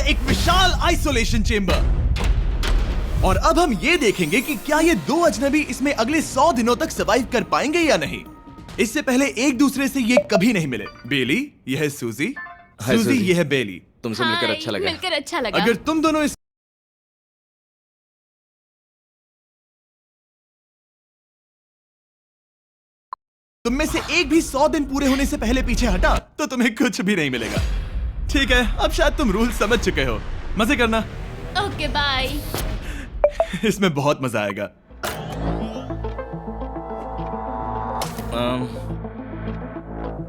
एक विशाल isolation chamber. और अब हम ये देखेंगे कि क्या ये दो अजनबी इसमें अगले 100 दिनों तक सर्वाइव कर पाएंगे या नहीं। इससे पहले एक दूसरे से ये कभी नहीं मिले। बेली, यह है सूजी। सूजी, ये है बेली। तुमसे मिलकर अच्छा लगा। मिलकर अच्छा लगा। अगर तुम दोनों इस तुम में से एक भी 100 दिन पूरे होने से पहले पीछे हटा तो तुम्हें कुछ भी नहीं मिलेगा। ठीक है, अब शायद तुम रूल समझ चुके हो। मजे करना। Okay bye. इसमें बहुत मजा आएगा।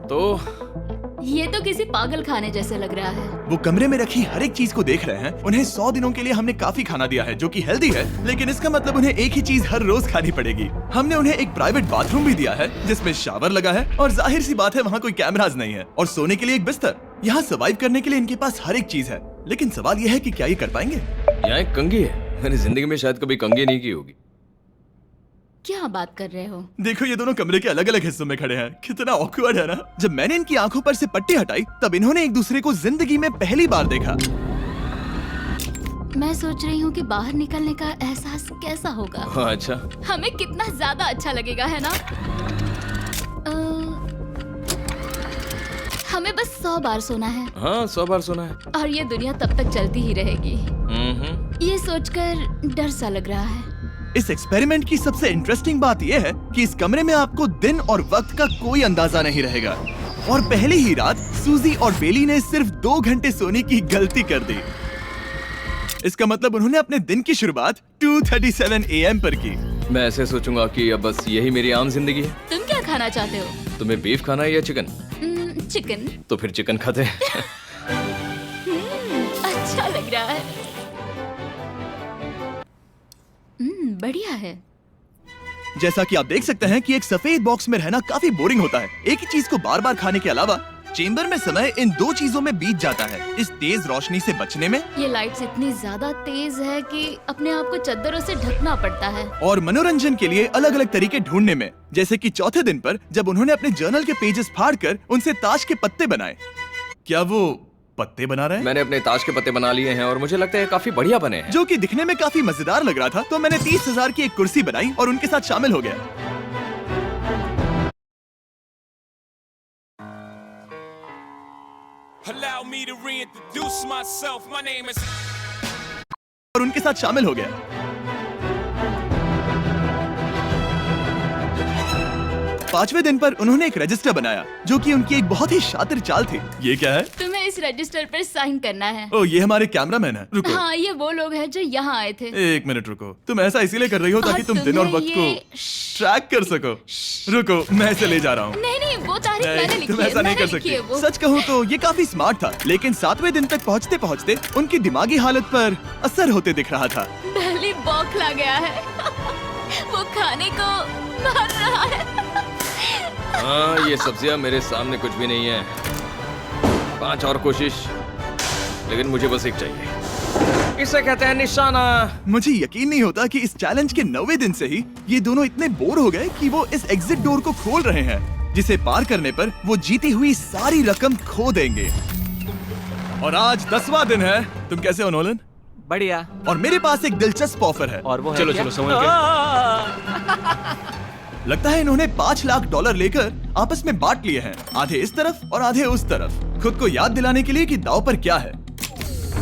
तो ये तो किसी पागल खाने जैसे लग रहा है। वो कमरे में रखी हर एक चीज को देख रहे हैं। उन्हें 100 दिनों के लिए हमने काफी खाना दिया है जो कि हेल्दी है, लेकिन इसका मतलब उन्हें एक ही चीज हर रोज खानी पड़ेगी। हमने उन्हें एक प्राइवेट बाथरूम भी दिया है जिसमें शावर लगा है और जाहिर सी बात है वहाँ कोई कैमराज नहीं है, और सोने के लिए एक बिस्तर। यहाँ सर्वाइव करने के लिए इनके पास हर एक चीज है, लेकिन सवाल यह है कि क्या ये कर पाएंगे। यहाँ एक कंघी है। मैंने जिंदगी में शायद कभी कंघी नहीं की होगी। क्या बात कर रहे हो? देखो, ये दोनों कमरे के अलग अलग हिस्सों में खड़े हैं। कितना ऑकवर्ड है ना। जब मैंने इनकी आंखों पर से पट्टी हटाई तब इन्होंने एक दूसरे को जिंदगी में पहली बार देखा। मैं सोच रही हूँ कि बाहर निकलने का एहसास कैसा होगा। अच्छा, हमें कितना ज्यादा अच्छा लगेगा, है ना? हमें बस 100 बार सोना है। हाँ 100 बार सोना है। और ये दुनिया तब तक चलती ही रहेगी। ये सोचकर डर सा लग रहा है। इस एक्सपेरिमेंट की सबसे इंटरेस्टिंग बात यह है कि इस कमरे में आपको दिन और वक्त का कोई अंदाजा नहीं रहेगा। और पहली ही रात सूजी और बेली ने सिर्फ 2 घंटे सोने की गलती कर दी। इसका मतलब उन्होंने अपने दिन की शुरुआत 2:37 AM पर की। मैं ऐसे सोचूंगा कि अब बस यही मेरी आम जिंदगी है। तुम क्या खाना चाहते हो? तुम्हें बीफ खाना है या चिकन? चिकन। तो फिर चिकन खाते हैं। अच्छा लग रहा है। बढ़िया है। जैसा कि आप देख सकते हैं कि एक सफेद बॉक्स में रहना काफी बोरिंग होता है। एक ही चीज को बार बार खाने के अलावा चेंबर में समय इन 2 चीजों में बीत जाता है, इस तेज रोशनी से बचने में। ये लाइट्स इतनी ज्यादा तेज है कि अपने आप को चद्दरों से ढकना पड़ता है। और मनोरंजन के लिए अलग अलग तरीके ढूंढने में, जैसे कि चौथे दिन पर जब उन्होंने अपने जर्नल के पेजेस फाड़कर उनसे ताश के पत्ते बनाए। क्या वो पत्ते बना रहे हैं? मैंने अपने ताश के पत्ते बना लिए हैं और मुझे लगता है काफी बढ़िया बने हैं। जो कि दिखने में काफी मजेदार लग रहा था, तो मैंने 30,000 की एक कुर्सी बनाई और उनके साथ शामिल हो गया। Allow me to reintroduce myself. My name is. और उनके साथ शामिल हो गया। 5वें दिन पर उन्होंने एक रजिस्टर बनाया जो कि उनकी एक बहुत ही शातिर चाल थी। ये क्या है? तुम्हें इस रजिस्टर पर साइन करना है। ओ, ये हमारे कैमरामैन है। रुको। हाँ, ये वो लोग हैं जो यहाँ आए थे। 1 मिनट रुको। तुम ऐसा इसीलिए कर रही हो ताकि और तुम दिन और तुम्हें वक्त को ये- ट्रैक कर सको। रुको, मैं इसे ले जा रहा हूँ। नहीं, वो तारीख मैंने लिखी तुम है। ऐसा नहीं मैंने कर लिखी है सकती। वो। सच कहूँ तो ये काफी स्मार्ट था, लेकिन 7वें दिन तक पहुँचते पहुँचते उनकी दिमागी हालत पर असर होते दिख रहा था। पहली बौखला गया है। वो खाने को मार रहा है। हाँ, ये सब्जियां मेरे सामने कुछ भी नहीं है। 5 और कोशिश, लेकिन मुझे बस एक चाहिए। इसे कहते हैं निशाना। मुझे यकीन नहीं होता कि इस चैलेंज के 9वें दिन से ही ये दोनों इतने बोर हो गए कि वो इस एग्जिट डोर को खोल रहे हैं, जिसे पार करने पर वो जीती हुई सारी रकम खो देंगे। और आज 10वां दिन है। तुम कैसे हो नोलन? बढ़िया। और मेरे पास एक दिलचस्प ऑफर है। और वो है चलो क्या? चलो समझ गए। लगता है इन्होंने $5 लाख लेकर आपस में बांट लिए हैं, आधे इस तरफ और आधे उस तरफ, खुद को याद दिलाने के लिए कि दांव पर क्या है।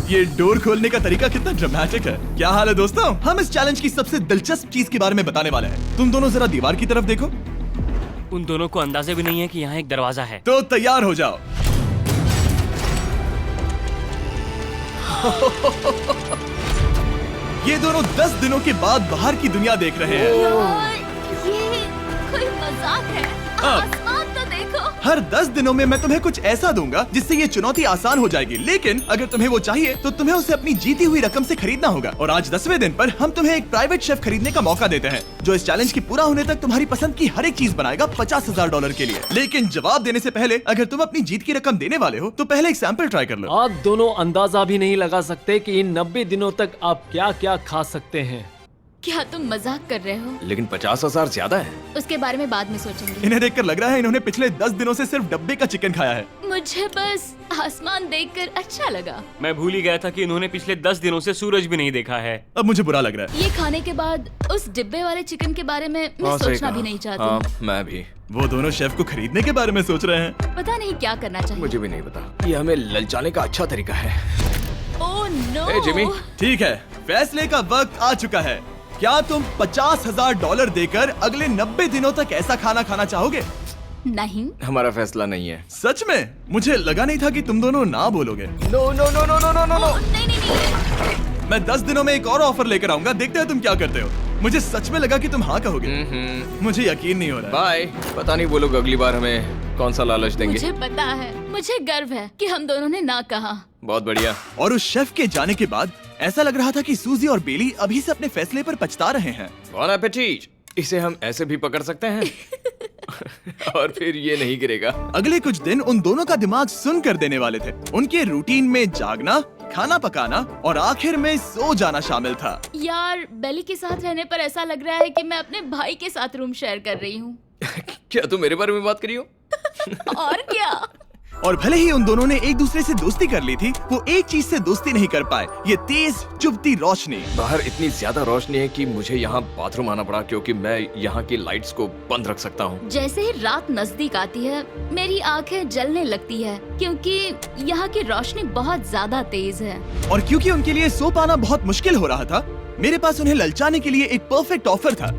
ये डोर खोलने का तरीका कितना ड्रामेटिक है। क्या हाल है दोस्तों? हम इस चैलेंज की सबसे दिलचस्प चीज के बारे में बताने वाले हैं। तुम दोनों जरा दीवार की तरफ देखो। उन दोनों को अंदाजा भी नहीं है कि यहाँ एक दरवाजा है। तो तैयार हो जाओ। ये दोनों 10 दिनों के बाद बाहर की दुनिया देख रहे हैं। यार, ये कोई मजाक है। आसमान तो देखो। हर 10 दिनों में मैं तुम्हें कुछ ऐसा दूंगा जिससे ये चुनौती आसान हो जाएगी, लेकिन अगर तुम्हें वो चाहिए तो तुम्हें उसे अपनी जीती हुई रकम से खरीदना होगा। और आज 10वें दिन पर हम तुम्हें एक प्राइवेट शेफ खरीदने का मौका देते हैं जो इस चैलेंज के पूरा होने तक तुम्हारी पसंद की हर एक चीज बनाएगा $50,000 के लिए। लेकिन जवाब देने से पहले अगर तुम अपनी जीत की रकम देने वाले हो तो पहले एक सैंपल ट्राई कर लो। आप दोनों अंदाजा भी नहीं लगा सकते कि इन 90 दिनों तक आप क्या क्या खा सकते हैं। क्या तुम मजाक कर रहे हो? लेकिन 50,000 ज्यादा है। उसके बारे में बाद में सोचेंगे। इन्हें देखकर लग रहा है इन्होंने पिछले 10 दिनों से सिर्फ डब्बे का चिकन खाया है। मुझे बस आसमान देखकर अच्छा लगा। मैं भूल ही गया था कि इन्होंने पिछले 10 दिनों से सूरज भी नहीं देखा है। अब मुझे बुरा लग रहा है। ये खाने के बाद उस डिब्बे वाले चिकन के बारे में मैं सही सोचना कहा। भी नहीं चाहती। हाँ, मैं भी। वो दोनों शेफ को खरीदने के बारे में सोच रहे हैं। पता नहीं क्या करना चाहिए। मुझे भी नहीं पता। ये हमें ललचाने का अच्छा तरीका है। Oh no. ए, जिमी। ठीक है, फैसले का वक्त आ चुका है। क्या तुम $50,000 देकर अगले 90 दिनों तक ऐसा खाना खाना चाहोगे? नहीं। हमारा फैसला नहीं है। सच में? मुझे लगा नहीं था कि तुम दोनों ना बोलोगे। No no no no no no no no. नहीं नहीं नहीं। मैं 10 दिनों में एक और ऑफर लेकर आऊंगा, देखते हैं तुम क्या करते हो। मुझे सच में लगा कि तुम हाँ कहोगे। मुझे यकीन नहीं हो रहा है। बाय। पता नहीं वो लोग अगली बार हमें कौन सा लालच देंगे। मुझे पता है। मुझे गर्व है कि हम दोनों ने ना कहा। बहुत बढ़िया। और उस शेफ के जाने के बाद ऐसा लग रहा था कि सूजी और बेली अभी से अपने फैसले पर पछता रहे हैं। बॉन एपेटीट। इसे हम ऐसे भी पकड़ सकते हैं और फिर ये नहीं गिरेगा। अगले कुछ दिन उन दोनों का दिमाग सुन कर देने वाले थे। उनके रूटीन में जागना, खाना पकाना और आखिर में सो जाना शामिल था। यार, बेली के साथ रहने पर ऐसा लग रहा है कि मैं अपने भाई के साथ रूम शेयर कर रही हूँ। क्या तुम मेरे बारे में बात करी हो? और क्या? और भले ही उन दोनों ने एक दूसरे से दोस्ती कर ली थी, वो एक चीज से दोस्ती नहीं कर पाए, ये तेज चुभती रोशनी। बाहर इतनी ज्यादा रोशनी है कि मुझे यहाँ बाथरूम आना पड़ा क्योंकि मैं यहाँ की लाइट्स को बंद रख सकता हूँ। जैसे ही रात नजदीक आती है मेरी आंखें जलने लगती है क्योंकि यहाँ की रोशनी बहुत ज्यादा तेज है। और क्योंकि उनके लिए सो पाना बहुत मुश्किल हो रहा था, मेरे पास उन्हें ललचाने के लिए एक परफेक्ट ऑफर था।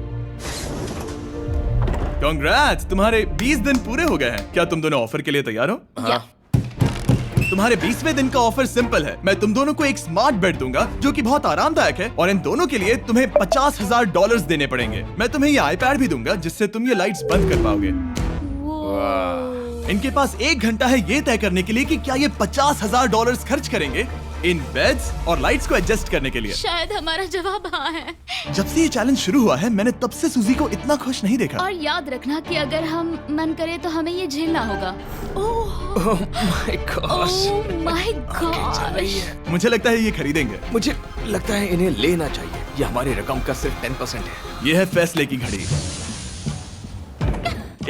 कांग्रेट्स, तुम्हारे 20 दिन पूरे हो गए हैं। क्या तुम दोनों ऑफर के लिए तैयार हो? या। तुम्हारे 20वें दिन का ऑफर सिंपल है। मैं तुम दोनों को एक स्मार्ट बेड दूंगा जो कि बहुत आरामदायक है, और इन दोनों के लिए तुम्हें $50,000 देने पड़ेंगे। मैं तुम्हें ये आईपैड भी दूंगा जिससे तुम ये लाइट्स बंद कर पाओगे। इनके पास 1 घंटा है ये तय करने के लिए कि क्या ये $50,000 खर्च करेंगे इन बेड्स और लाइट्स को एडजस्ट करने के लिए। शायद हमारा जवाब हाँ है। जब से ये चैलेंज शुरू हुआ है, मैंने तब से सूजी को इतना खुश नहीं देखा। और याद रखना कि अगर हम मन करें तो हमें ये झेलना होगा। Oh my God. मुझे लगता है ये खरीदेंगे। मुझे लगता है इन्हें लेना चाहिए। ये हमारी रकम का सिर्फ 10% है। ये है फैसले की घड़ी।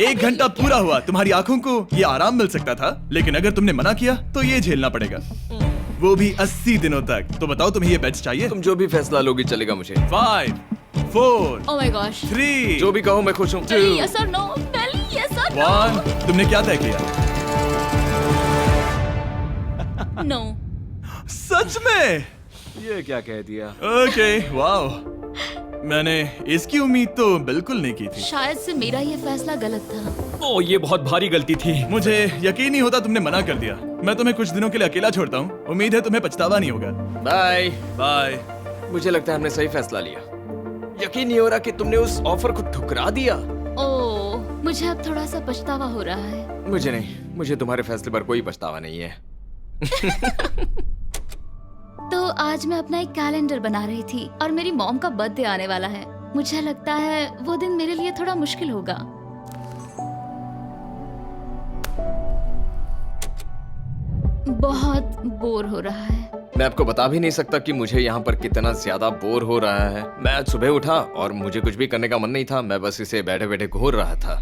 1 घंटा पूरा हुआ। तुम्हारी आंखों को ये आराम मिल सकता था, लेकिन अगर तुमने मना किया तो ये झेलना पड़ेगा, वो भी 80 दिनों तक। तो बताओ, तुम्हें ये बेड्स चाहिए? तुम जो भी फैसला लोगी चलेगा मुझे। 5, 4, ओह माय गॉश। 3, जो भी कहो मैं खुश हूँ। यस और नो। बेली, यस और 1। तुमने क्या तय किया? नो। सच में? ये क्या कह दिया? Okay, wow. मैंने इसकी उम्मीद तो बिल्कुल नहीं की थी। शायद से मेरा ये फैसला गलत था। ओह, ये बहुत भारी गलती थी। मुझे यकीन नहीं होता तुमने मना कर दिया। मैं तुम्हें कुछ दिनों के लिए अकेला छोड़ता हूँ। उम्मीद है तुम्हें पछतावा नहीं होगा। बाय। बाय। मुझे लगता है हमने सही फैसला लिया। यकीन नहीं हो रहा कि तुमने उस ऑफर को ठुकरा दिया। ओह, मुझे अब थोड़ा सा पछतावा हो रहा है। मुझे नहीं। मुझे तुम्हारे फैसले पर कोई पछतावा नहीं है। तो आज मैं अपना एक कैलेंडर बना रही थी और मेरी मॉम का बर्थडे आने वाला है। मुझे लगता है वो दिन मेरे लिए थोड़ा मुश्किल होगा। बहुत बोर हो रहा है। मैं आपको बता भी नहीं सकता कि मुझे यहाँ पर कितना ज्यादा बोर हो रहा है। मैं आज सुबह उठा और मुझे कुछ भी करने का मन नहीं था। मैं बस इसे बैठे बैठे घूर रहा था।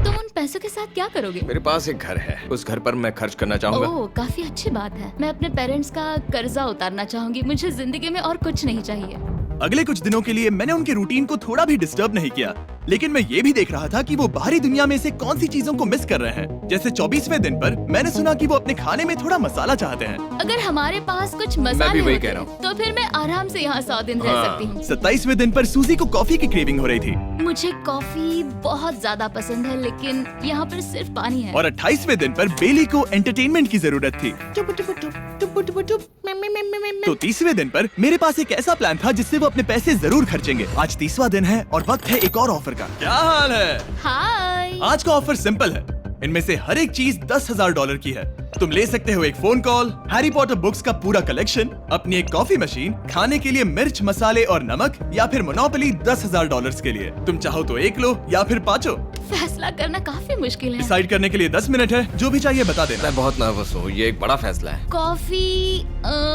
तुम उन पैसों के साथ क्या करोगे? मेरे पास एक घर है, उस घर पर मैं खर्च करना चाहूंगा। ओह, काफी अच्छी बात है। मैं अपने पेरेंट्स का कर्जा उतारना चाहूंगी। मुझे जिंदगी में और कुछ नहीं चाहिए। अगले कुछ दिनों के लिए मैंने उनके रूटीन को थोड़ा भी डिस्टर्ब नहीं किया, लेकिन मैं ये भी देख रहा था कि वो बाहरी दुनिया में से कौन सी चीजों को मिस कर रहे हैं। जैसे 24वें दिन पर मैंने सुना कि वो अपने खाने में थोड़ा मसाला चाहते हैं। अगर हमारे पास कुछ मैं भी मसाले वही होते कह रहा हूँ। तो फिर मैं आराम से यहाँ 100 दिन रह सकती हूँ। 27वें दिन पर सूजी को कॉफी की क्रेविंग हो रही थी, मुझे कॉफी बहुत ज्यादा पसंद है, लेकिन यहाँ पर सिर्फ पानी है। और 28वें दिन पर बेली को एंटरटेनमेंट की जरूरत थी। तो 30वें दिन पर मेरे पास एक ऐसा प्लान था जिससे वो अपने पैसे जरूर खर्चेंगे। आज 30वां दिन है और वक्त है एक और ऑफर का। क्या हाल है? हाय। आज का ऑफर सिंपल है। इनमें से हर एक चीज $10,000 की है। तुम ले सकते हो एक phone call, Harry Potter books का पूरा कलेक्शन, अपनी एक कॉफी मशीन, खाने के लिए मिर्च, मसाले और नमक, या फिर मोनोपोली $10,000 के लिए। तुम चाहो तो एक लो या फिर पांचों। फैसला करना काफी मुश्किल है। डिसाइड करने के लिए 10 मिनट है, जो भी चाहिए बता देना। मैं बहुत नर्वस हूँ, ये एक बड़ा फैसला है। कॉफी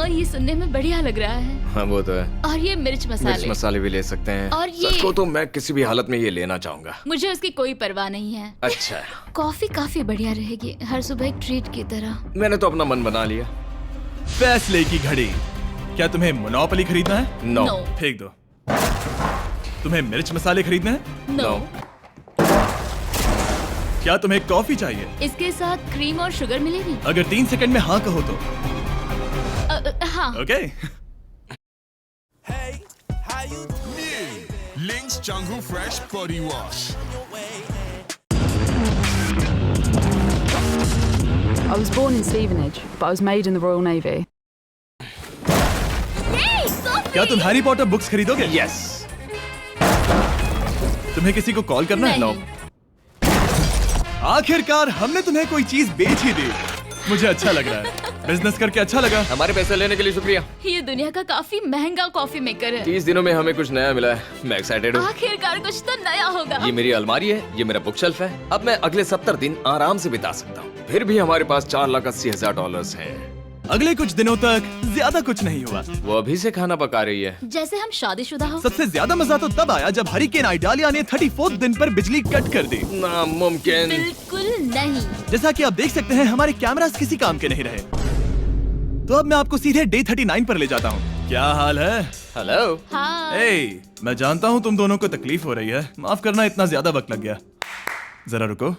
ये सुनने में बढ़िया लग रहा है। हाँ वो तो है। और ये मिर्च मिर्च मसाले। मसाले भी ले सकते हैं। और ये- सच को तो मैं किसी भी हालत में ये लेना चाहूंगा। मुझे उसकी कोई परवाह नहीं है। अच्छा, कॉफी काफी बढ़िया रहेगी, हर सुबह एक ट्रीट की तरह। मैंने तो अपना मन बना लिया। फैसले की घड़ी। क्या तुम्हें मोनोपोली खरीदना है? नो। No. फेंक दो। तुम्हें मिर्च मसाले खरीदना है? नो। क्या तुम्हें कॉफी चाहिए? इसके साथ क्रीम और शुगर मिलेगी? अगर 3 सेकंड में हाँ कहो तो। हाँ। Okay. Hey, how you doing? Lynx Jungle Fresh Body Wash. I was born in Stevenage, but I was made in the Royal Navy. क्या तुम हैरी पॉटर बुक्स खरीदोगे? यस। तुम्हें किसी को कॉल करना है? नहीं। आखिरकार हमने तुम्हें कोई चीज बेच ही दी। मुझे अच्छा लग रहा है। बिजनेस करके अच्छा लगा। हमारे पैसे लेने के लिए शुक्रिया। ये दुनिया का काफी महंगा कॉफी मेकर है। 30 दिनों में हमें कुछ नया मिला है। मैं एक्साइटेड हूँ। आखिरकार कुछ तो नया होगा। ये मेरी अलमारी है, ये मेरा बुक शेल्फ है। अब मैं अगले 70 दिन आराम से बिता सकता हूँ। फिर भी हमारे पास $4,80,000 हैं। अगले कुछ दिनों तक ज्यादा कुछ नहीं हुआ। वो अभी से खाना पका रही है। जैसे हम शादीशुदा हो। सबसे ज्यादा मजा तो तब आया जब हरिकेन आइडालिया ने 34th दिन पर बिजली कट कर दी। नामुमकिन। बिल्कुल नहीं। जैसा कि आप देख सकते हैं हमारे कैमरास किसी काम के नहीं रहे। तो अब मैं आपको सीधे डे 39 पर ले जाता हूँ। क्या हाल है? हेलो। हाँ। ए, मैं जानता हूँ तुम दोनों को तकलीफ हो रही है। माफ करना इतना ज्यादा वक्त लग गया। जरा रुको।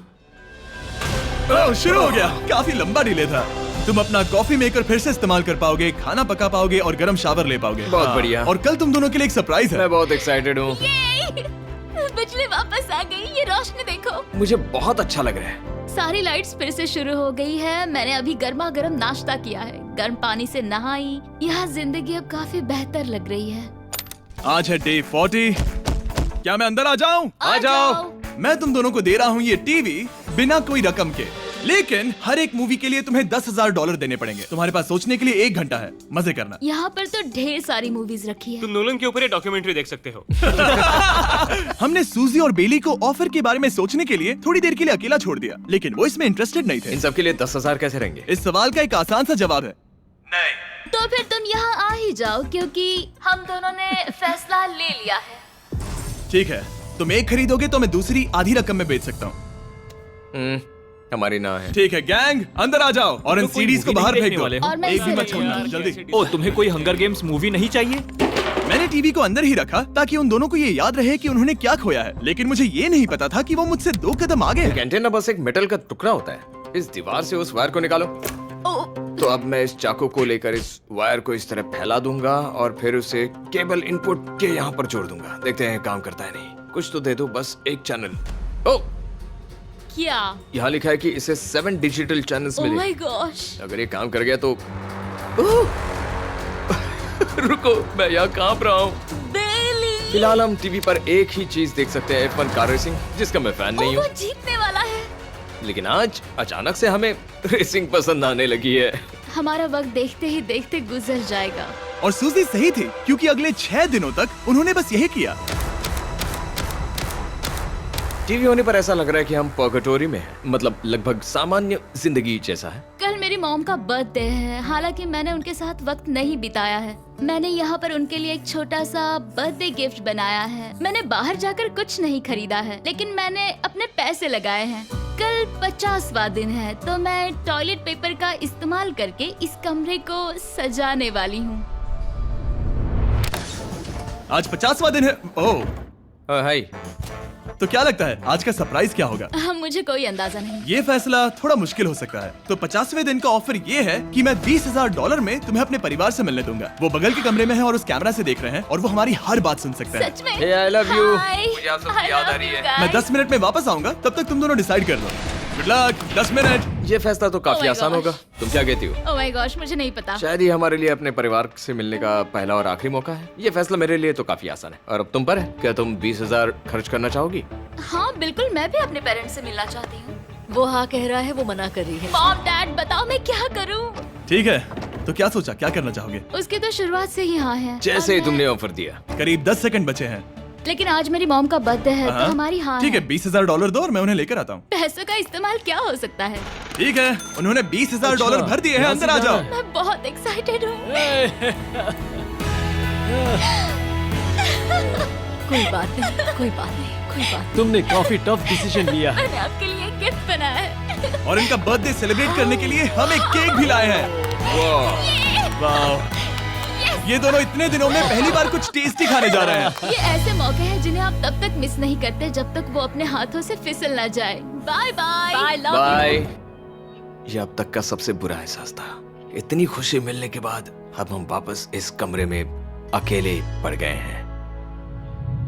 ओह, शुरू हो गया। काफी लंबा डिले था। तुम अपना कॉफी मेकर फिर से इस्तेमाल कर पाओगे, खाना पका पाओगे और गर्म शावर ले पाओगे। बहुत हाँ, बढ़िया। और कल तुम दोनों के लिए एक सरप्राइज है। मैं बहुत एक्साइटेड हूँ। ये बिजली वापस आ गई। ये रोशनी देखो। मुझे बहुत अच्छा लग रहा है। सारी लाइट्स फिर से शुरू हो गई है। मैंने अभी गर्मा गर्म नाश्ता किया है, गर्म पानी से नहाई। यहाँ जिंदगी अब काफी बेहतर लग रही है। आज है डे 40। क्या मैं अंदर आ जाऊं? आ जाओ। मैं तुम दोनों को दे रहा हूँ ये टीवी बिना कोई रकम के, लेकिन हर एक मूवी के लिए तुम्हें $10,000 देने पड़ेंगे। तुम्हारे पास सोचने के लिए 1 घंटा है। मजे करना। यहाँ पर तो ढेर सारी मूवीज रखी है। तुम नोलन के ऊपर ये डॉक्यूमेंट्री देख सकते हो। हमने सूजी और बेली को ऑफर के बारे में सोचने के लिए थोड़ी देर के लिए अकेला छोड़ दिया, लेकिन वो इसमें इंटरेस्टेड नहीं थे। इन सब के लिए 10,000 कैसे रहेंगे? इस सवाल का एक आसान सा जवाब है नहीं। तो फिर तुम यहाँ आ ही जाओ, क्योंकि हम दोनों ने फैसला ले लिया है। ठीक है, तुम एक खरीदोगे तो मैं दूसरी आधी रकम में बेच सकता हूँ। हमारी ना है। ठीक है गैंग, अंदर आ जाओ और इन तो कोई सीडीज को movie बाहर नहीं फेंक देखने दो। वाले हो? और मैं एक भी इसे मत छोड़ना, रखूंगी। जल्दी। ओ, तुम्हें कोई हंगर गेम्स मूवी नहीं चाहिए? मैंने टीवी को अंदर ही रखा ताकि उन दोनों को ये याद रहे कि उन्होंने क्या खोया है, लेकिन मुझे ये नहीं पता था कि वो मुझसे 2 कदम आगे एक है। एंटेना बस एक मेटल का टुकड़ा होता है। इस दीवार से उस वायर को निकालो। तो अब मैं इस चाकू को लेकर इस वायर को इस तरह फैला दूंगा और फिर उसे केबल इनपुट के यहाँ पर जोड़ दूंगा। देखते हैं काम करता है नहीं। कुछ तो दे दो, बस एक चैनल। ओ, क्या? यहाँ लिखा है कि इसे 7 डिजिटल चैनल्स ओह मिले। My gosh. अगर ये काम कर गया तो रुको, मैं यहाँ कांप रहा हूँ। बेली। फिलहाल हम टीवी पर एक ही चीज देख सकते हैं, F1 कार रेसिंग, जिसका मैं फैन नहीं वो हूँ। जीतने वाला है। लेकिन आज अचानक से हमें रेसिंग पसंद आने लगी है। हमारा वक्त देखते ही देखते गुजर जाएगा। और सूजी सही थी, क्योंकि अगले 6 दिनों तक उन्होंने बस यही किया। टीवी होने पर ऐसा लग रहा है कि हम पर्गेटोरी में हैं, मतलब लगभग सामान्य जिंदगी जैसा है। कल मेरी मॉम का बर्थडे है, हालांकि मैंने उनके साथ वक्त नहीं बिताया है। मैंने यहाँ पर उनके लिए एक छोटा सा बर्थडे गिफ्ट बनाया है। मैंने बाहर जाकर कुछ नहीं खरीदा है, लेकिन मैंने अपने पैसे लगाए हैं। कल 50वां दिन है, तो मैं टॉयलेट पेपर का इस्तेमाल करके इस कमरे को सजाने वाली हूँ। आज 50वां दिन है। ओह, हाय। तो क्या लगता है आज का सरप्राइज क्या होगा? मुझे कोई अंदाजा नहीं। ये फैसला थोड़ा मुश्किल हो सकता है। तो 50वें दिन का ऑफर ये है कि मैं $20,000 में तुम्हें अपने परिवार से मिलने दूंगा। वो बगल के कमरे में है और उस कैमरा से देख रहे हैं और वो हमारी हर बात सुन सकते हैं। सच में? Hey, I love you. Hi. मुझे आप सबकी I याद आ love रही you है। guys. मैं 10 मिनट में वापस आऊंगा, तब तक तुम दोनों डिसाइड कर लो। Good luck. 10 मिनट। ये फैसला तो काफी Oh my आसान gosh. होगा। तुम क्या कहती हो? ओह माय गॉश, मुझे नहीं पता। शायद ये हमारे लिए अपने परिवार से मिलने का पहला और आखिरी मौका है। ये फैसला मेरे लिए तो काफी आसान है। और अब तुम पर है। क्या तुम 20,000 खर्च करना चाहोगी? हाँ बिल्कुल, मैं भी अपने पेरेंट्स से मिलना चाहती हूँ। वो हाँ कह रहा है, वो मना कर रही है। मॉम डैड बताओ मैं क्या करूं? ठीक है, तो क्या सोचा, क्या करना चाहोगे? उसकी तो शुरुआत से ही हाँ है। जैसे ही और तुमने ऑफर दिया। करीब 10 सेकंड बचे हैं। लेकिन आज मेरी मॉम का बर्थडे है तो हाँ। हमारी हाँ ठीक है, $20,000 दो और मैं उन्हें लेकर आता हूँ। पैसों का इस्तेमाल क्या हो सकता है? ठीक है, उन्होंने $20,000 भर दिए हैं, अंदर आ जाओ। मैं बहुत एक्साइटेड हूँ। कोई बात नहीं, कोई बात नहीं, कोई बात तुमने काफी टफ डिसीजन लिया है। मैंने आपके लिए एक गिफ्ट बनाया है। और इनका बर्थडे सेलिब्रेट करने के लिए हम एक केक भी लाए हैं। वाह, ये दोनों इतने दिनों में पहली बार कुछ टेस्टी खाने जा रहे हैं। ये ऐसे मौके हैं जिन्हें आप तब तक मिस नहीं करते जब तक वो अपने हाथों से फिसल ना जाए। Bye bye. Bye, love bye. ये अब तक का सबसे बुरा एहसास था। इतनी खुशी मिलने के बाद अब हम वापस इस कमरे में अकेले पड़ गए हैं।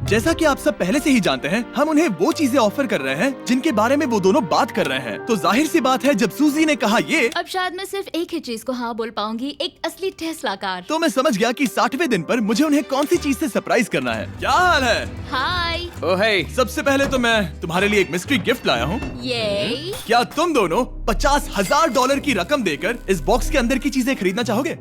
जैसा कि आप सब पहले से ही जानते हैं, हम उन्हें वो चीजें ऑफर कर रहे हैं जिनके बारे में वो दोनों बात कर रहे हैं। तो जाहिर सी बात है, जब सूजी ने कहा ये, अब शायद मैं सिर्फ एक ही चीज को हाँ बोल पाऊंगी, एक असली टेस्ला कार। तो मैं समझ गया कि 60वें दिन पर मुझे उन्हें कौन सी चीज से सरप्राइज करना है। क्या हाल है? हाय। ओह हे, सबसे पहले तो मैं तुम्हारे लिए एक मिस्ट्री गिफ्ट लाया हूँ। ये क्या तुम दोनों $50,000 की रकम देकर इस बॉक्स के अंदर की चीजें खरीदना चाहोगे?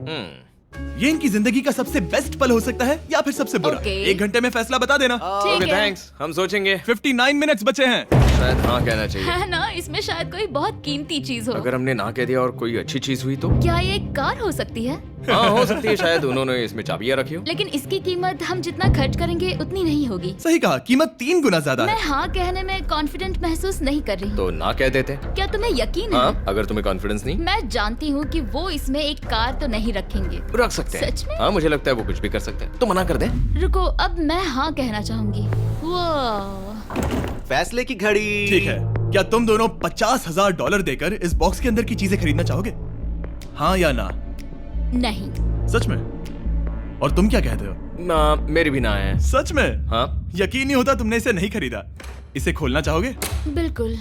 ये इनकी जिंदगी का सबसे बेस्ट पल हो सकता है या फिर सबसे बुरा। Okay. 1 घंटे में फैसला बता देना। ठीक ओके है। थैंक्स, हम सोचेंगे। 59 मिनट्स बचे हैं। शायद हाँ कहना चाहिए। है ना, इसमें शायद कोई बहुत कीमती चीज हो। अगर हमने ना कह दिया और कोई अच्छी चीज हुई तो? क्या ये एक कार हो सकती है? हाँ हो सकती है, शायद उन्होंने इसमें चाबियां रखी हो। लेकिन इसकी कीमत हम जितना खर्च करेंगे उतनी नहीं होगी। सही कहा, कीमत 3 गुना ज्यादा मैं है। हाँ कहने में कॉन्फिडेंट महसूस नहीं कर रही। तो ना कह देते। क्या तुम्हें यकीन है? हाँ, अगर तुम्हें कॉन्फिडेंस नहीं, मैं जानती हूँ कि वो इसमें एक कार तो नहीं रखेंगे। रख सकते हैं। सच में? हाँ मुझे लगता है वो कुछ भी कर सकते हैं। तो मना कर दे। रुको, अब मैं हाँ कहना चाहूंगी। वो फैसले की घड़ी। ठीक है, क्या तुम दोनों $50,000 देकर इस बॉक्स के अंदर की चीजें खरीदना चाहोगे? हाँ या ना? नहीं। सच में? और तुम क्या कहते हो? ना, मेरी भी ना है। सच में? हाँ। यकीन नहीं होता तुमने इसे नहीं खरीदा। इसे खोलना चाहोगे? बिल्कुल।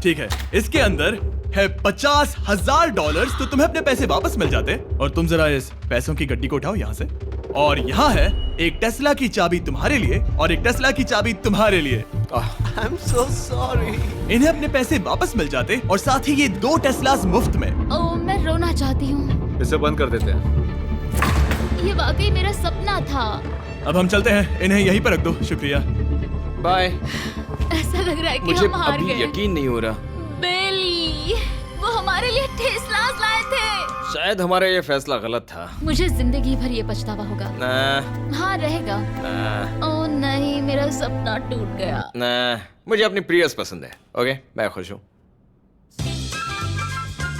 ठीक है, इसके अंदर है $50,000, तो तुम्हें अपने पैसे वापस मिल जाते। और तुम जरा इस पैसों की गड्डी को उठाओ यहाँ से। और यहाँ है एक टेस्ला की चाबी तुम्हारे लिए और एक टेस्ला की चाबी तुम्हारे लिए। I am so sorry. इन्हें अपने पैसे वापस मिल जाते और साथ ही ये 2 टेस्लास मुफ्त में। ओह, मैं रोना चाहती हूँ। इसे बंद कर देते हैं। ये वाकई मेरा सपना था। अब हम चलते हैं, इन्हें यहीं पर रख दो। शुक्रिया। बाय। ऐसा लग रहा है कि मुझे हम हार अभी गए। यकीन नहीं हो रहा। बेली, वो हमारे लिए टेस्लास लाए थे। शायद हमारा ये फैसला गलत था। मुझे जिंदगी भर ये पछतावा होगा। ना, हाँ रहेगा। ना, ओह नहीं, मेरा सपना टूट गया। ना, मुझे अपनी प्रियस पसंद है। ओके, मैं खुश हूँ।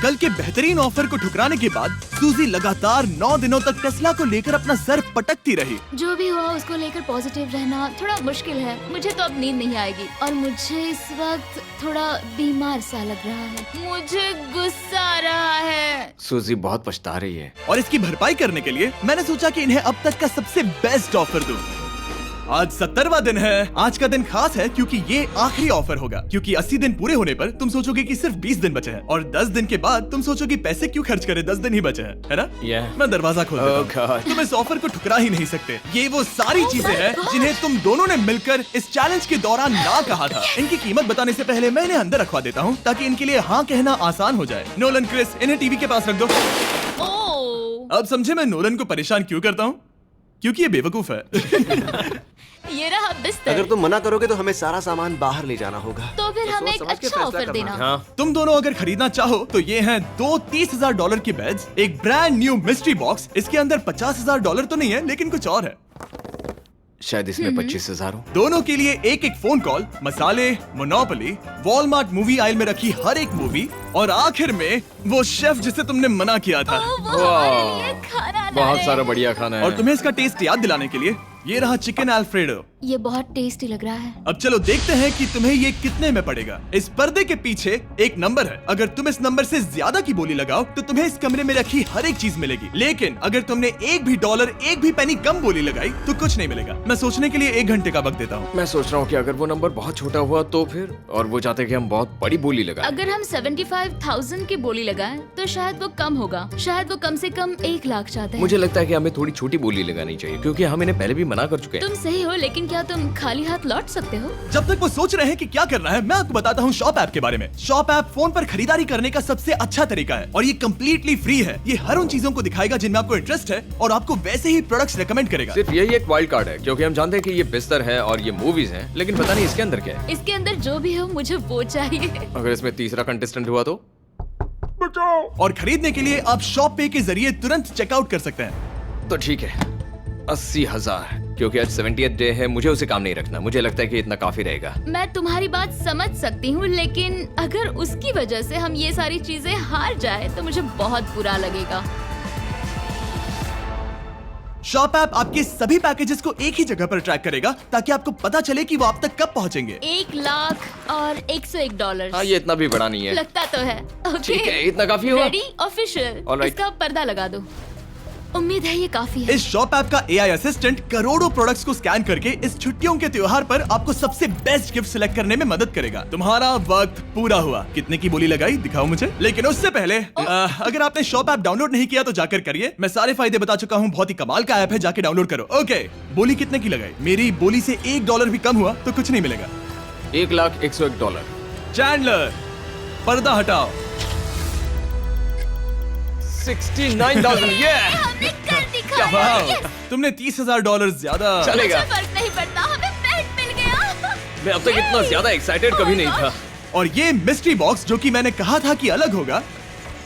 कल के बेहतरीन ऑफर को ठुकराने के बाद सूजी लगातार 9 दिनों तक टेस्ला को लेकर अपना सर पटकती रही। जो भी हुआ उसको लेकर पॉजिटिव रहना थोड़ा मुश्किल है। मुझे तो अब नींद नहीं आएगी और मुझे इस वक्त थोड़ा बीमार सा लग रहा है। मुझे गुस्सा आ रहा है। सूजी बहुत पछता रही है। और इसकी भरपाई करने के लिए मैंने सोचा कि इन्हें अब तक का सबसे बेस्ट ऑफर दूं। आज 70वां दिन है। आज का दिन खास है क्योंकि ये आखिरी ऑफर होगा। क्योंकि 80 दिन पूरे होने पर तुम सोचोगे कि सिर्फ 20 दिन बचे हैं और 10 दिन के बाद तुम सोचोगे पैसे क्यों खर्च करें, 10 दिन ही बचे हैं, है ना? Yeah. मैं दरवाजा खोल देता Oh हूं। God. तुम इस ऑफर को ठुकरा ही नहीं सकते। ये वो सारी चीजें हैं जिन्हें तुम दोनों ने मिलकर इस चैलेंज के दौरान ना कहा था। इनकी कीमत बताने से पहले मैं इन्हें अंदर रखवा देता हूँ ताकि इनके लिए हाँ कहना आसान हो जाए। नोलन, क्रिस, इन्हें टीवी के पास रख दो। ओह, अब समझे मैं नोलन को परेशान क्यों करता हूँ? क्योंकि ये बेवकूफ है। ये रहा बिस्तर। अगर तुम मना करोगे तो हमें सारा सामान बाहर ले जाना होगा। तो फिर हमें एक समझ के अच्छा फैसला ऑफर करना देना। हाँ, तुम दोनों अगर खरीदना चाहो तो ये हैं 2 $30,000 के बेड्स, एक ब्रांड न्यू मिस्ट्री बॉक्स। इसके अंदर $50,000 तो नहीं है लेकिन कुछ और है। शायद इसमें 25,000 हो। दोनों के लिए एक एक फोन कॉल, मसाले, मोनोपोली, वॉलमार्ट मूवी आइल में रखी हर एक मूवी और आखिर में वो शेफ जिसे तुमने मना किया था। ओह, वो हमारे लिए खाना ला बहुत रहे सारा हैं। बढ़िया खाना है। और तुम्हें इसका टेस्ट याद दिलाने के लिए ये रहा चिकन अल्फ्रेडो। ये बहुत टेस्टी लग रहा है। अब चलो देखते हैं कि तुम्हें ये कितने में पड़ेगा। इस पर्दे के पीछे एक नंबर है। अगर तुम इस नंबर से ज्यादा की बोली लगाओ तो तुम्हें इस कमरे में रखी हर एक चीज मिलेगी। लेकिन अगर तुमने एक भी डॉलर, एक भी पेनी कम बोली लगाई तो कुछ नहीं मिलेगा। मैं सोचने के लिए 1 घंटे का वक्त देता हूँ। मैं सोच रहा हूँ कि अगर वो नंबर बहुत छोटा हुआ तो फिर, और वो चाहते कि हम बहुत बड़ी बोली लगाएं। अगर हम 75,000 की बोली लगाएं तो शायद वो कम होगा। शायद वो कम से कम 1 लाख चाहते हैं। मुझे लगता है कि हमें थोड़ी छोटी बोली लगानी चाहिए क्योंकि हम इन्हें पहले भी मना कर चुके हैं। तुम सही हो, लेकिन क्या तुम खाली हाथ लौट सकते हो? जब तक वो सोच रहे हैं कि क्या करना है, मैं आपको बताता हूँ शॉप ऐप के बारे में। शॉप ऐप फोन पर खरीदारी करने का सबसे अच्छा तरीका है और ये कम्प्लीटली फ्री है। ये हर उन चीजों को दिखाएगा जिनमें आपको इंटरेस्ट है और आपको वैसे ही प्रोडक्ट्स रेकमेंड करेगा। सिर्फ यही एक वाइल्ड कार्ड है, क्योंकि हम जानते हैं कि ये बिस्तर है और ये मूवीज हैं, लेकिन पता नहीं इसके अंदर क्या है। इसके अंदर जो भी हो मुझे वो चाहिए। अगर इसमें तीसरा कंटेस्टेंट हुआ तो? और खरीदने के लिए आप शॉप पे के जरिए तुरंत चेकआउट कर सकते हैं। तो ठीक है, 80,000, क्योंकि आज 70th डे है, मुझे उसे काम नहीं रखना। मुझे लगता है कि इतना काफी रहेगा। मैं तुम्हारी बात समझ सकती हूँ, लेकिन अगर उसकी वजह से हम ये सारी चीजें हार जाए तो मुझे बहुत बुरा लगेगा। शॉप ऐप आपके सभी पैकेजेस को एक ही जगह पर ट्रैक करेगा ताकि आपको पता चले कि वो आप तक कब पहुंचेंगे। 1 लाख और $101। हाँ, ये इतना भी बड़ा नहीं है। लगता तो है। ठीक है, इतना काफी हुआ। रेडी? ऑफिशियल। Alright. इसका पर्दा लगा दो। उम्मीद है ये काफी है। इस शॉप ऐप का AI असिस्टेंट करोड़ों प्रोडक्ट्स को स्कैन करके इस छुट्टियों के त्योहार पर आपको सबसे बेस्ट गिफ्ट सिलेक्ट करने में मदद करेगा। तुम्हारा वक्त पूरा हुआ। कितने की बोली लगाई दिखाओ मुझे। लेकिन उससे पहले अगर आपने शॉप ऐप डाउनलोड नहीं किया तो जाकर करिए। मैं सारे फायदे बता चुका हूँ। बहुत ही कमाल का ऐप है, जाके डाउनलोड करो। ओके, बोली कितने की लगाई? मेरी बोली से $1 भी कम हुआ तो कुछ नहीं मिलेगा। $1,01,001। चैंडलर, पर्दा हटाओ। 69,000। ये हमने कर दिखाया। वाह, तुमने $30,000 ज्यादा। चलेगा। मुझे फर्क नहीं पड़ता, हमें बेड मिल गया। मैं अब तक इतना ज्यादा एक्साइटेड कभी नहीं था। और ये मिस्ट्री बॉक्स जो कि मैंने कहा था कि अलग होगा,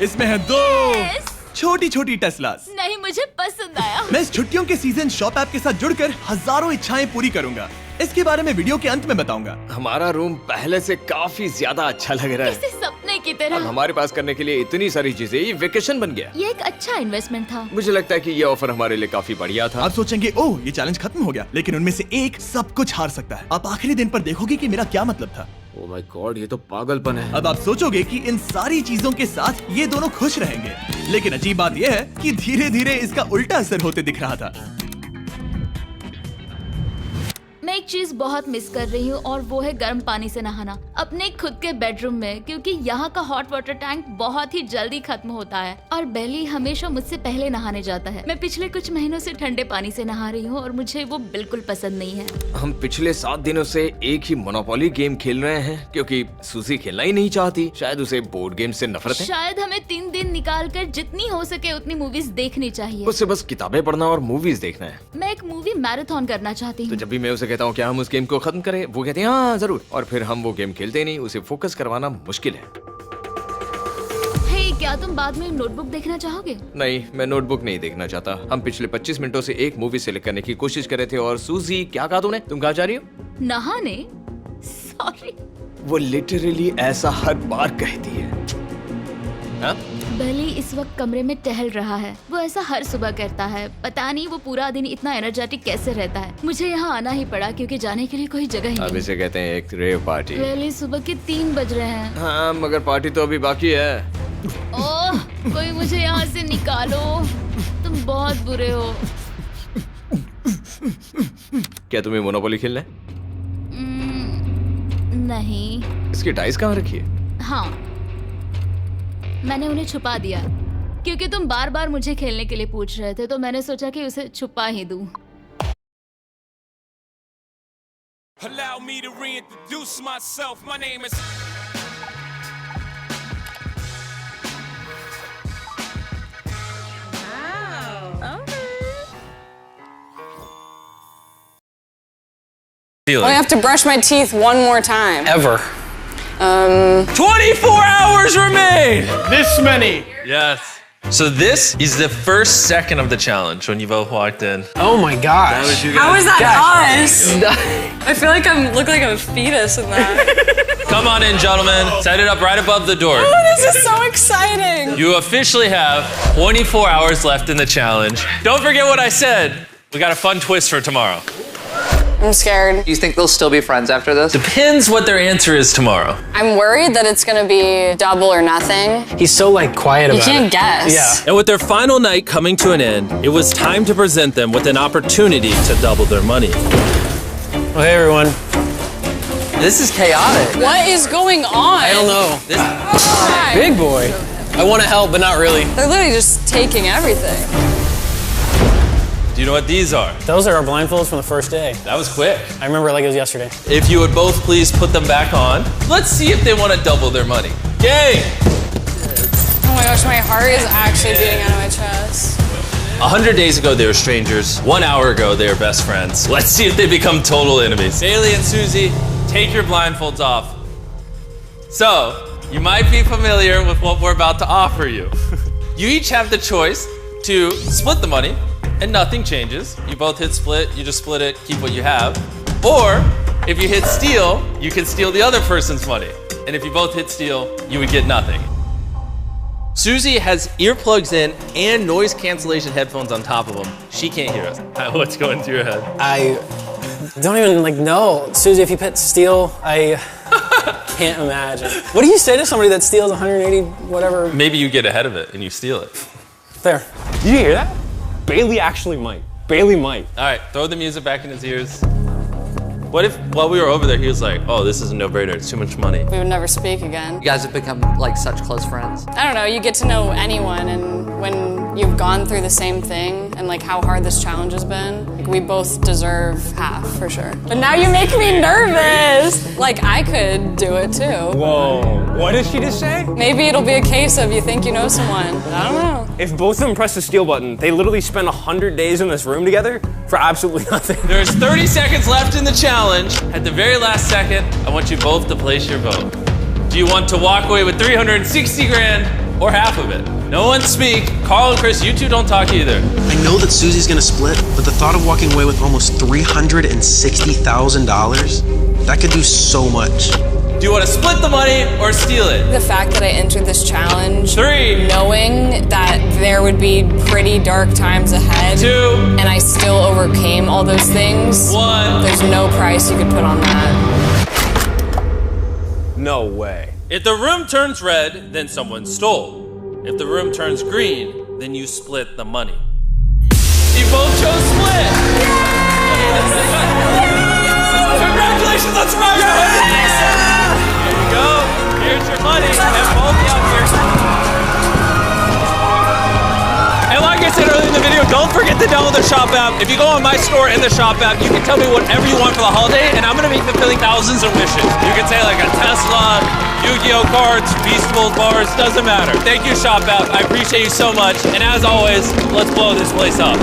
इसमें है 2 Yes. छोटी छोटी टेस्लास। नहीं, मुझे पसंद आया। मैं इस छुट्टियों के सीजन शॉप ऐप के साथ जुड़कर हजारों इच्छाएं पूरी करूंगा। इसके बारे में वीडियो के अंत में बताऊंगा। हमारा रूम पहले से काफी ज्यादा अच्छा लग रहा इसे है। सपने की अब तरह। हमारे पास करने के लिए इतनी सारी चीजें, ये वेकेशन बन गया। ये एक अच्छा इन्वेस्टमेंट था। मुझे लगता है कि ये ऑफर हमारे लिए काफी बढ़िया था। आप सोचेंगे ओह ये चैलेंज खत्म हो गया, लेकिन उनमें से एक सब कुछ हार सकता है। आप आखिरी दिन पर देखोगे कि मेरा क्या मतलब था। Oh my God, ये तो पागलपन है। अब आप सोचोगे कि इन सारी चीजों के साथ ये दोनों खुश रहेंगे, लेकिन अजीब बात यह है कि धीरे धीरे इसका उल्टा असर होते दिख रहा था। मैं एक चीज बहुत मिस कर रही हूँ और वो है गर्म पानी से नहाना अपने खुद के बेडरूम में, क्योंकि यहाँ का हॉट वाटर टैंक बहुत ही जल्दी खत्म होता है और बेली हमेशा मुझसे पहले नहाने जाता है। मैं पिछले कुछ महीनों से ठंडे पानी से नहा रही हूँ और मुझे वो बिल्कुल पसंद नहीं है। हम पिछले 7 दिनों से एक ही मोनोपोली गेम खेल रहे हैं, क्योंकि सूजी खेलना ही नहीं चाहती। शायद उसे बोर्ड गेम से नफरत है। शायद हमें 3 दिन निकाल कर जितनी हो सके उतनी मूवीज देखनी चाहिए। उससे बस किताबें पढ़ना और मूवीज देखना है। मैं एक मूवी मैराथन करना चाहती तो हूँ। जब भी मैं उसे कहता हूँ क्या हम उस गेम को खत्म करें, वो कहते हैं हाँ जरूर, और फिर हम वो गेम खेलते ही नहीं। उसे फोकस करवाना मुश्किल है। हे, क्या तुम बाद में नोटबुक देखना चाहोगे? नहीं, मैं नोटबुक नहीं देखना चाहता। हम पिछले 25 मिनटों से एक मूवी सेलेक्ट करने की कोशिश कर रहे थे। और सूजी, क्या कहा तूने? तुम कहाँ जा रही हो? नहाने? सॉरी। वो लिटरली ऐसा हर बार कहती है। हाँ? बेली इस वक्त कमरे में टहल रहा है। वो ऐसा हर सुबह करता है। पता नहीं वो पूरा दिन इतना एनर्जेटिक कैसे रहता है। मुझे यहाँ आना ही पड़ा क्योंकि जाने के लिए कोई जगह ही अब नहीं। इसे कहते हैं एक रेव पार्टी। बेली, सुबह के 3 बज रहे हैं। हाँ, मगर पार्टी तो अभी बाकी है। ओह, कोई मुझे यहाँ से निकालो। तुम बहुत बुरे हो। क्या तुम्हें मोनोपोली खेलना है? नहीं। इसकी डाइस कहाँ रखी है? हाँ, मैंने उन्हें छुपा दिया क्योंकि तुम बार बार मुझे खेलने के लिए पूछ रहे थे, तो मैंने सोचा कि उसे छुपा ही दूं। Allow me to reintroduce myself. My name is. I have to brush my teeth one more time. Ever. 24 hours remain! This many. Yes. So this is the first second of the challenge when you both walked in. Oh my gosh. How is that us? I feel like I look like a fetus in that. Come on in, gentlemen. Set it up right above the door. Oh, this is so exciting. You officially have 24 hours left in the challenge. Don't forget what I said. We got a fun twist for tomorrow. I'm scared. Do you think they'll still be friends after this? Depends what their answer is tomorrow. I'm worried that it's gonna be double or nothing. He's so like quiet about it. You can't guess. Yeah. And with their final night coming to an end, it was time to present them with an opportunity to double their money. Oh, hey everyone. This is chaotic. What is going on? I don't know. Why? Big boy. I want to help, but not really. They're literally just taking everything. Do you know what these are? Those are our blindfolds from the first day. That was quick. I remember it like it was yesterday. If you would both please put them back on. Let's see if they want to double their money. Gang! Oh my gosh, my heart is actually beating out of my chest. 100 days ago, they were strangers. 1 hour ago, they were best friends. Let's see if they become total enemies. Bailey and Susie, take your blindfolds off. So, you might be familiar with what we're about to offer you. You each have the choice to split the money, and nothing changes. You both hit split, you just split it, keep what you have. Or, if you hit steal, you can steal the other person's money. And if you both hit steal, you would get nothing. Susie has earplugs in and noise cancellation headphones on top of them. She can't hear us. What's going through your head? I don't even know. Susie, if you put steal, I can't imagine. What do you say to somebody that steals 180 whatever? Maybe you get ahead of it and you steal it. There. Did you hear that? Bailey actually might. Bailey might. All right, throw the music back in his ears. What if, while we were over there, he was like, oh, this is a no-brainer, it's too much money. We would never speak again. You guys have become like such close friends. I don't know, you get to know anyone, and when you've gone through the same thing and like how hard this challenge has been, like, we both deserve half for sure. But now you make me nervous. Like I could do it too. Whoa, what did she just say? Maybe it'll be a case of you think you know someone. I don't know. If both of them press the steal button, they literally spend 100 days in this room together for absolutely nothing. There's 30 seconds left in the challenge. At the very last second, I want you both to place your vote. Do you want to walk away with 360 grand or half of it? No one speak. Carl and Chris, you two don't talk either. I know that Susie's gonna split, but the thought of walking away with almost $360,000, that could do so much. Do you want to split the money or steal it? The fact that I entered this challenge, 3, knowing that there would be pretty dark times ahead, 2, and I still overcame all those things, 1. There's no price you could put on that. No way. If the room turns red, then someone stole. If the room turns green, then you split the money. You both chose split! Congratulations on Survivor! Here you go. Here's your money. And both out here. And like I said earlier in the video, don't forget to download the Shop app. If you go on my store in the Shop app, you can tell me whatever you want for the holiday, and I'm gonna be fulfilling thousands of wishes. You can say like a Tesla, Yu-Gi-Oh cards, Beastables bars, doesn't matter. Thank you, Shop app. I appreciate you so much. And as always, let's blow this place up.